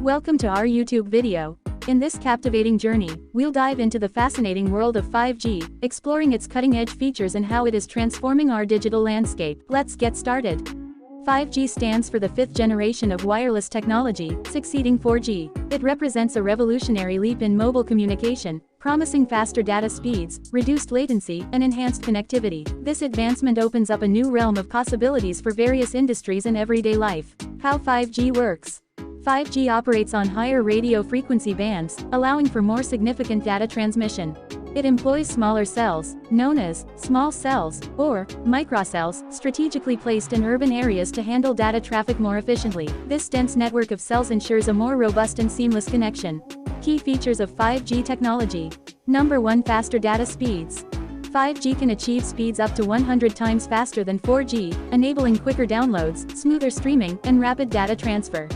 Welcome to our YouTube video. In this captivating journey, we'll dive into the fascinating world of 5G, exploring its cutting-edge features and how it is transforming our digital landscape. Let's get started. 5G stands for the fifth generation of wireless technology, succeeding 4G. It represents a revolutionary leap in mobile communication, promising faster data speeds, reduced latency, and enhanced connectivity. This advancement opens up a new realm of possibilities for various industries and everyday life. How 5G works. 5G operates on higher radio frequency bands, allowing for more significant data transmission. It employs smaller cells, known as small cells, or microcells, strategically placed in urban areas to handle data traffic more efficiently. This dense network of cells ensures a more robust and seamless connection. Key features of 5G technology. Number 1. Faster data speeds. 5G can achieve speeds up to 100 times faster than 4G, enabling quicker downloads, smoother streaming, and rapid data transfer.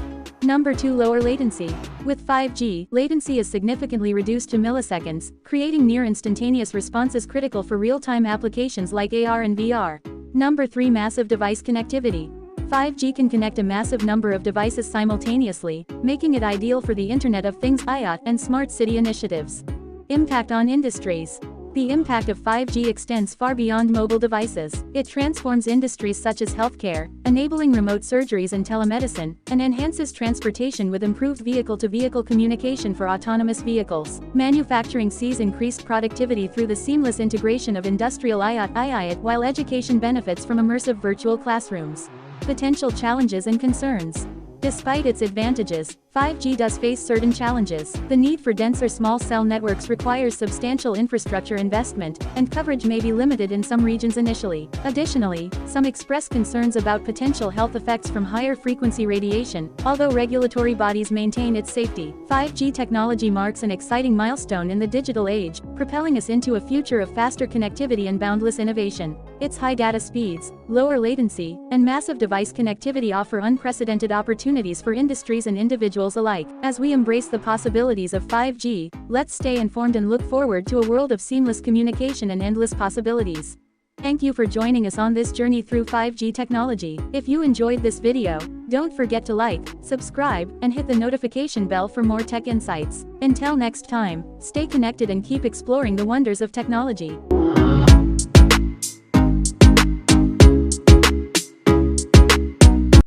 Number 2. Lower latency. With 5G, latency is significantly reduced to milliseconds, creating near-instantaneous responses critical for real-time applications like AR and VR. Number 3. Massive device connectivity. 5G can connect a massive number of devices simultaneously, making it ideal for the Internet of Things (IoT) and smart city initiatives. Impact on industries. The impact of 5G extends far beyond mobile devices. It transforms industries such as healthcare, enabling remote surgeries and telemedicine, and enhances transportation with improved vehicle-to-vehicle communication for autonomous vehicles. Manufacturing sees increased productivity through the seamless integration of industrial IoT, while education benefits from immersive virtual classrooms. Potential challenges and concerns. Despite its advantages, 5G does face certain challenges. The need for denser small cell networks requires substantial infrastructure investment, and coverage may be limited in some regions initially. Additionally, some express concerns about potential health effects from higher frequency radiation, although regulatory bodies maintain its safety. 5G technology marks an exciting milestone in the digital age, propelling us into a future of faster connectivity and boundless innovation. Its high data speeds, lower latency, and massive device connectivity offer unprecedented opportunities for industries and individuals alike. As we embrace the possibilities of 5G, let's stay informed and look forward to a world of seamless communication and endless possibilities. Thank you for joining us on this journey through 5G technology. If you enjoyed this video, don't forget to like, subscribe, and hit the notification bell for more tech insights. Until next time, stay connected and keep exploring the wonders of technology.